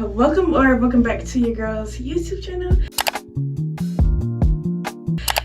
welcome back to your girl's YouTube channel.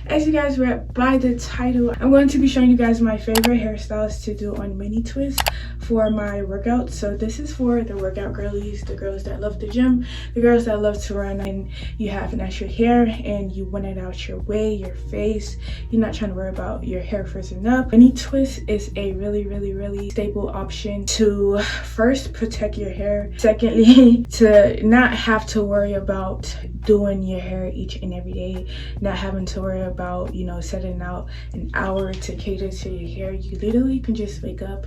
As you guys read by the title, I'm going to be showing you guys my favorite hairstyles to do on mini twists for my workout. So this is for the workout girlies, the girls that love the gym, the girls that love to run, and you have natural hair and you want it out your way, your face. You're not trying to worry about your hair frizzing up. Mini twist is a really stable option to first protect your hair, secondly to not have to worry about doing your hair each and every day, not having to worry about, you know, setting out an hour to cater to your hair. You literally can just wake up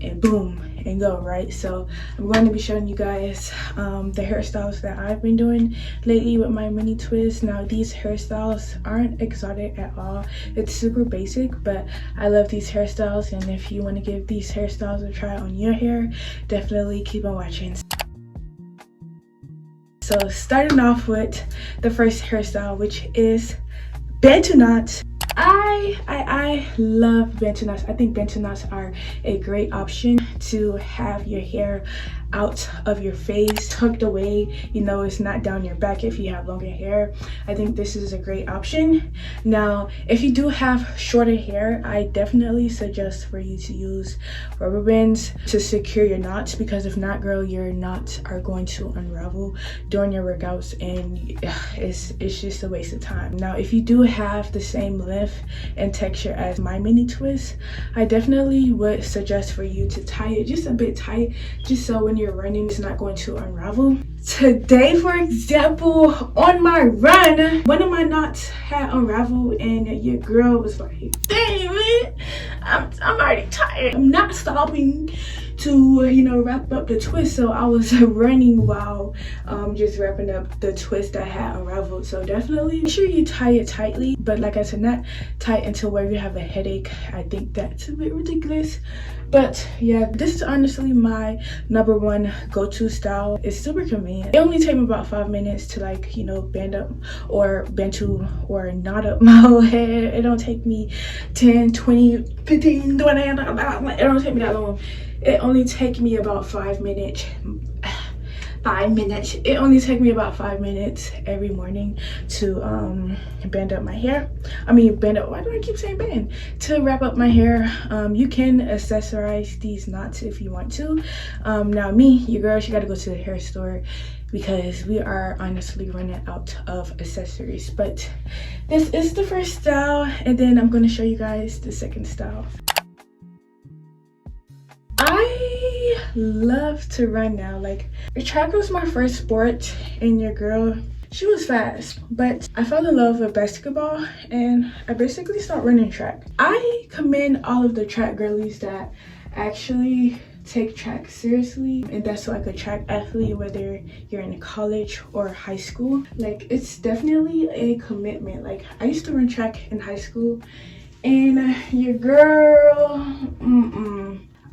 and boom and go, right? So I'm going to be showing you guys the hairstyles that I've been doing lately with my mini twists. Now these hairstyles aren't exotic at all, it's super basic, but I love these hairstyles, and if you want to give these hairstyles a try on your hair, definitely keep on watching. So starting off with the first hairstyle, which is bantu knots. I love bantu knots. I think bantu knots are a great option to have your hair out of your face, tucked away, you know, it's not down your back if you have longer hair. I think this is a great option. Now if you do have shorter hair, I definitely suggest for you to use rubber bands to secure your knots, because if not, girl, your knots are going to unravel during your workouts and it's just a waste of time. Now if you do have the same length and texture as my mini twist, I definitely would suggest for you to tie it just a bit tight, just so when you're running it's not going to unravel. Today, for example, on my run, one of my knots had unraveled and your girl was like, dang man, I'm already tired, I'm not stopping to, you know, wrap up the twist. So I was running while just wrapping up the twist that had unraveled. So definitely make sure you tie it tightly, but like I said, not tight until where you have a headache. I think that's a bit ridiculous, but yeah, this is honestly my #1 go-to style. It's super convenient. It only takes me about 5 minutes to, like, you know, band up or bantu or knot up my whole head. It don't take me 10, 20, 15, 20, it don't take me that long. It only take me about 5 minutes. It only takes me about 5 minutes every morning to band up my hair. I mean band up, why do I keep saying band? To wrap up my hair. You can accessorize these knots if you want to. Now me, your girl, she got to go to the hair store because we are honestly running out of accessories. But this is the first style, and then I'm going to show you guys the second style. I love to run now. Like, track was my first sport, and your girl, she was fast, but I fell in love with basketball and I basically started running track. I commend all of the track girlies that actually take track seriously, and that's like a track athlete, whether you're in college or high school. Like, it's definitely a commitment. Like, I used to run track in high school, and your girl,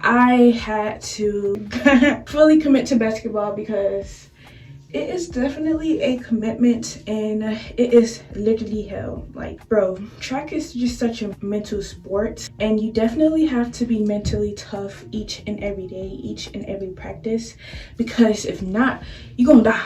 I had to fully commit to basketball because it is definitely a commitment and it is literally hell. Like, bro, track is just such a mental sport, and you definitely have to be mentally tough each and every day, each and every practice, because if not, you're gonna die.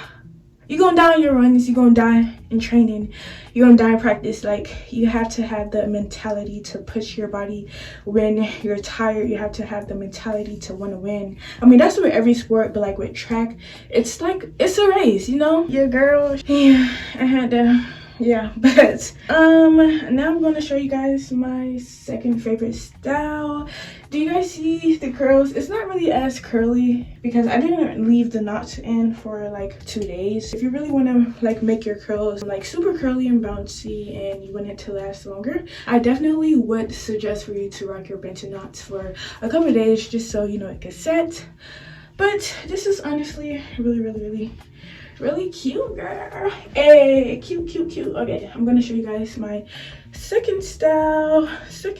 You're gonna die on your runs, you're gonna die in training, you're gonna die in practice. Like, you have to have the mentality to push your body when you're tired. You have to have the mentality to want to win. I mean, that's with every sport, but like with track, it's like, it's a race, you know? Your girl, yeah, I had to, yeah. But now I'm gonna show you guys my second favorite style. Do you guys see the curls? It's not really as curly because I didn't leave the knots in for like 2 days. If you really want to like make your curls like super curly and bouncy and you want it to last longer, I definitely would suggest for you to rock your bantu knots for a couple of days, just so you know it can set. But this is honestly really cute, girl. Hey, cute. Okay, I'm gonna show you guys my second style. So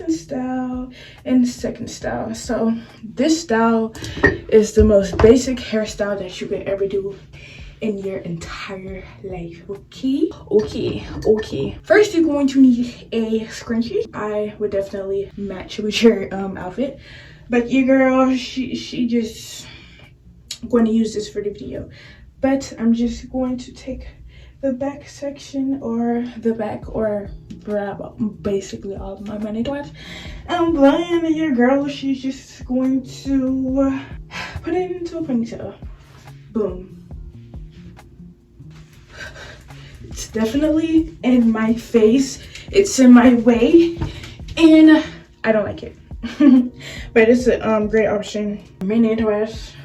this style is the most basic hairstyle that you could ever do in your entire life. Okay, first you're going to need a scrunchie. I would definitely match with your outfit, but your girl, she just going to use this for the video. but I'm just going to take the back section or the back or grab basically all of my money dots. I'm blind, your girl, she's just going to put it into a ponytail. Boom. It's definitely in my face, it's in my way, and I don't like it. But it's a great option. Mini twist.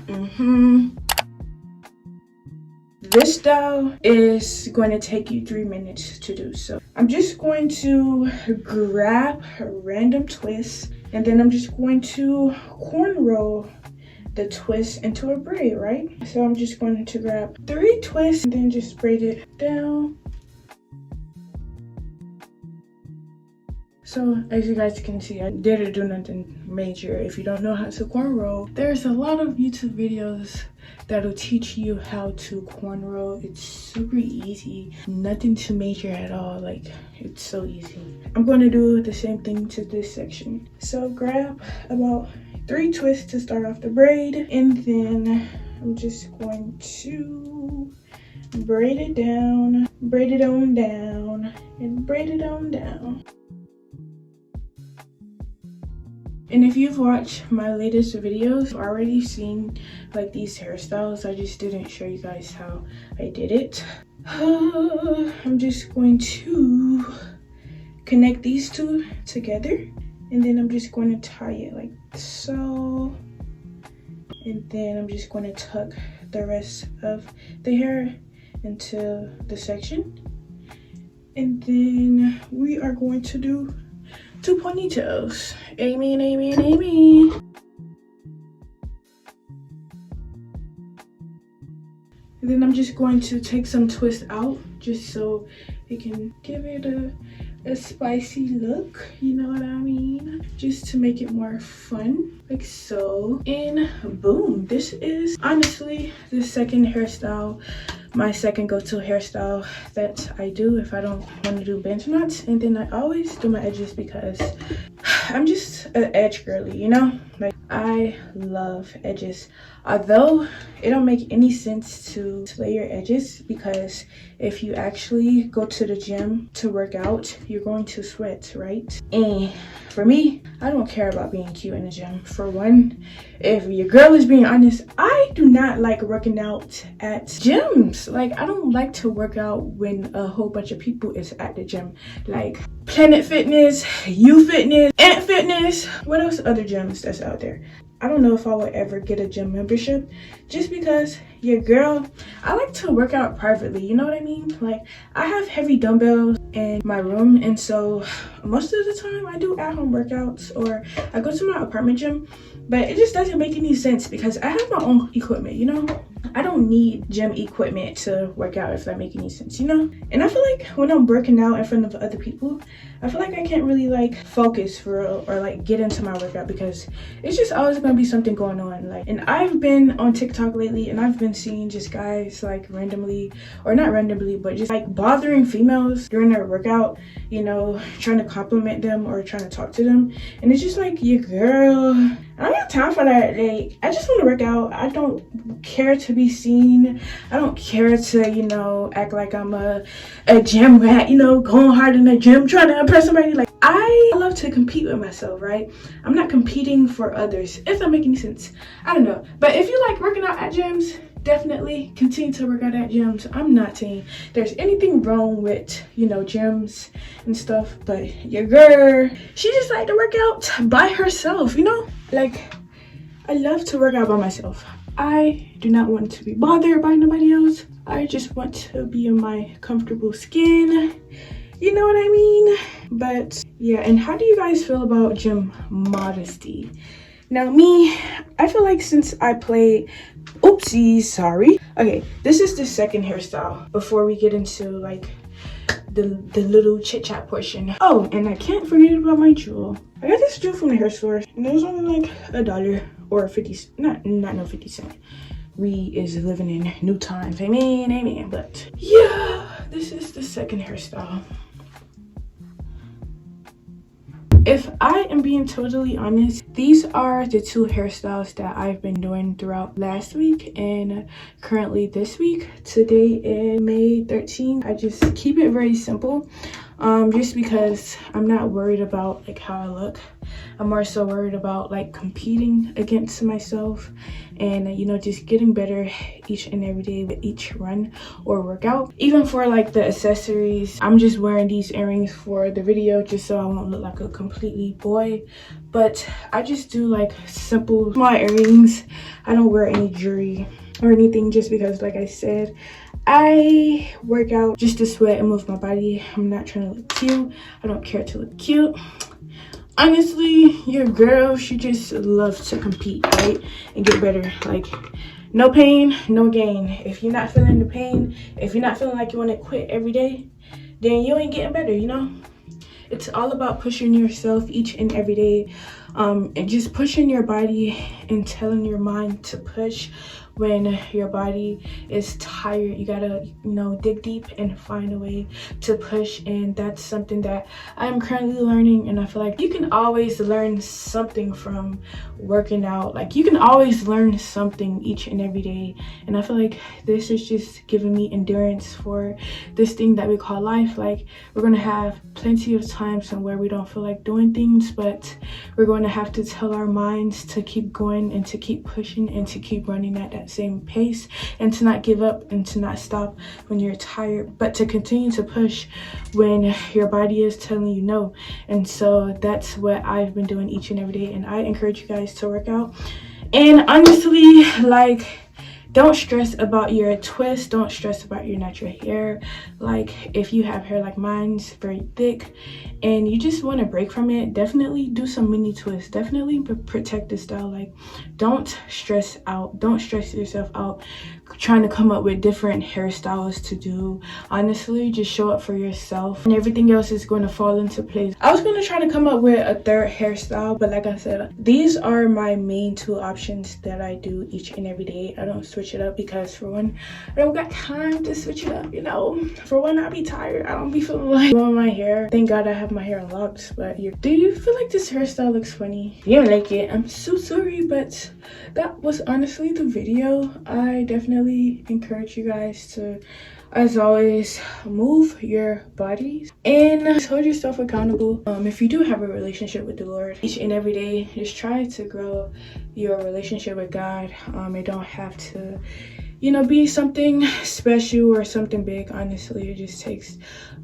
This style is going to take you 3 minutes to do. So I'm just going to grab a random twist, and then I'm just going to cornrow the twist into a braid, right? So I'm just going to grab 3 twists and then just braid it down. So as you guys can see, I didn't do nothing major. If you don't know how to cornrow, there's a lot of YouTube videos that'll teach you how to cornrow. It's super easy, nothing too major at all. Like, it's so easy. I'm going to do the same thing to this section. So grab about 3 twists to start off the braid, and then I'm just going to braid it down, braid it on down, and braid it on down. And if you've watched my latest videos, you've already seen like these hairstyles. I just didn't show you guys how I did it. I'm just going to connect these two together, and then I'm just going to tie it like so. And then I'm just going to tuck the rest of the hair into the section. And then we are going to do 2 ponytails. Amen, amen, amen. And then I'm just going to take some twist out just so it can give it a spicy look, you know what I mean? Just to make it more fun, like so. And boom, this is honestly the second hairstyle, my second go-to hairstyle that I do if I don't want to do bench knots. And then I always do my edges because I'm just an edge girly, you know? Like, I love edges. Although it don't make any sense to layer edges, because if you actually go to the gym to work out, you're going to sweat, right? And for me, I don't care about being cute in the gym. For one, if your girl is being honest, I do not like working out at gyms. Like, I don't like to work out when a whole bunch of people is at the gym. Like Planet Fitness, You Fitness, Ant Fitness. What else other gyms that's out there? I don't know if I would ever get a gym membership, just because your girl, I like to work out privately, you know what I mean? Like, I have heavy dumbbells in my room, and so most of the time I do at-home workouts, or I go to my apartment gym, but it just doesn't make any sense because I have my own equipment, you know? I don't need gym equipment to work out, if that makes any sense, you know? And I feel like when I'm working out in front of other people, I feel like I can't really like focus for real, or like get into my workout, because it's just always gonna be something going on. Like, and I've been on TikTok lately, and I've been seeing just guys like randomly, or not randomly, but just like bothering females during their workout, you know, trying to compliment them or trying to talk to them. And it's just like, your girl, I don't have time for that. Like, I just want to work out. I don't care to be seen. I don't care to, you know, act like I'm a gym rat, you know, going hard in the gym trying to impress somebody. Like, I love to compete with myself, right? I'm not competing for others, if that makes any sense. I don't know. But if you like working out at gyms, definitely continue to work out at gyms. I'm not saying there's anything wrong with, you know, gyms and stuff, but your girl, she just like to work out by herself, you know? Like, I love to work out by myself. I do not want to be bothered by nobody else. I just want to be in my comfortable skin. You know what I mean? But yeah, and how do you guys feel about gym modesty? Now me, I feel like since I played, oopsies, sorry. Okay, this is the second hairstyle before we get into like the little chit chat portion. Oh, and I can't forget about my jewel. I got this jewel from the hair store, and it was only like $1 or 50, not no 50 cents. We is living in new times, amen, amen. But yeah, this is the second hairstyle. If I am being totally honest, these are the two hairstyles that I've been doing throughout last week and currently this week. Today is May 13th. I just keep it very simple, just because I'm not worried about like how I look. I'm more so worried about like competing against myself and you know, just getting better each and every day with each run or workout. Even for like the accessories, I'm just wearing these earrings for the video just so I won't look like a completely boy, but I just do like simple small earrings. I don't wear any jewelry or anything just because, like I said, I work out just to sweat and move my body. I'm not trying to look cute. I don't care to look cute. Honestly, your girl, she just loves to compete, right, and get better. Like, no pain, no gain. If you're not feeling the pain, if you're not feeling like you want to quit every day, then you ain't getting better, you know. It's all about pushing yourself each and every day, and just pushing your body and telling your mind to push. When your body is tired, you gotta, you know, dig deep and find a way to push. And that's something that I'm currently learning, and I feel like you can always learn something from working out. Like, you can always learn something each and every day, and I feel like this is just giving me endurance for this thing that we call life. Like, we're gonna have plenty of times where we don't feel like doing things, but we're going to have to tell our minds to keep going and to keep pushing and to keep running at that same pace, and to not give up and to not stop when you're tired, but to continue to push when your body is telling you no. And so that's what I've been doing each and every day, and I encourage you guys to work out. And honestly, like, don't stress about your twist. Don't stress about your natural hair. Like, if you have hair like mine's very thick and you just want to break from it, definitely do some mini twists. Definitely protect the style. Like, don't stress out. Don't stress yourself out trying to come up with different hairstyles to do. Honestly, just show up for yourself and everything else is going to fall into place. I was going to try to come up with a third hairstyle, but like I said, these are my main two options that I do each and every day. I don't switch it up because, for one, I don't got time to switch it up, you know. For one, I be tired. I don't be feeling like doing my hair. Thank God I have my hair in locks. But do you feel like this hairstyle looks funny? If you don't like it, I'm so sorry, but that was honestly the video. I definitely encourage you guys to, as always, move your bodies and hold yourself accountable. If you do have a relationship with the Lord, each and every day, just try to grow your relationship with God. It don't have to, you know, be something special or something big. Honestly, it just takes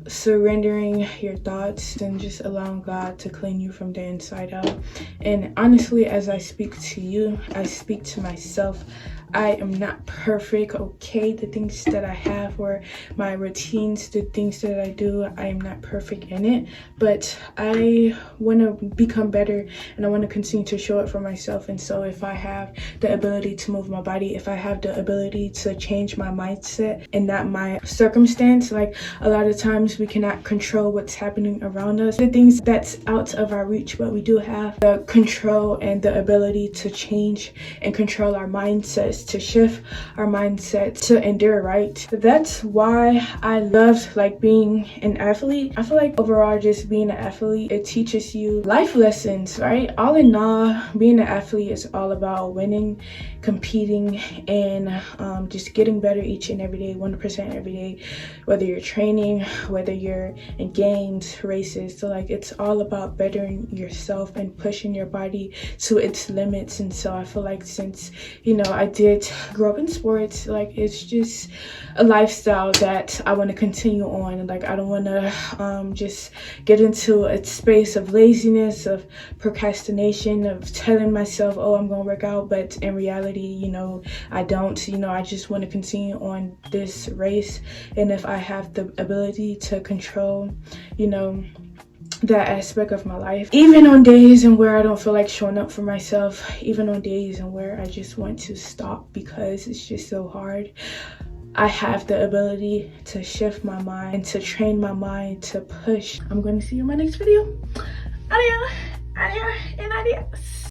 surrendering your thoughts and just allowing God to clean you from the inside out. And honestly, as I speak to you, I speak to myself. I am not perfect, okay? The things that I have, or my routines, the things that I do, I am not perfect in it, but I want to become better and I want to continue to show it for myself. And so if I have the ability to move my body, if I have the ability to change my mindset and not my circumstance, like, a lot of times we cannot control what's happening around us, the things that's out of our reach, but we do have the control and the ability to change and control our mindsets, to shift our mindset, to endure, right? That's why I loved like being an athlete. I feel like overall, just being an athlete, it teaches you life lessons, right? All in all, being an athlete is all about winning, competing, and just getting better each and every day, 1% every day, whether you're training, whether you're in games, races. So like, it's all about bettering yourself and pushing your body to its limits. And so I feel like, since, you know, I did grow up in sports, like, it's just a lifestyle that I want to continue on. Like, I don't want to just get into a space of laziness, of procrastination, of telling myself, oh, I'm gonna work out, but in reality, you know, I don't. You know, I just want to continue on this race, and if I have the ability to control, you know, that aspect of my life, even on days and where I don't feel like showing up for myself, even on days and where I just want to stop because it's just so hard, I have the ability to shift my mind and to train my mind to push. I'm going to see you in my next video. Adios, adios, and adios.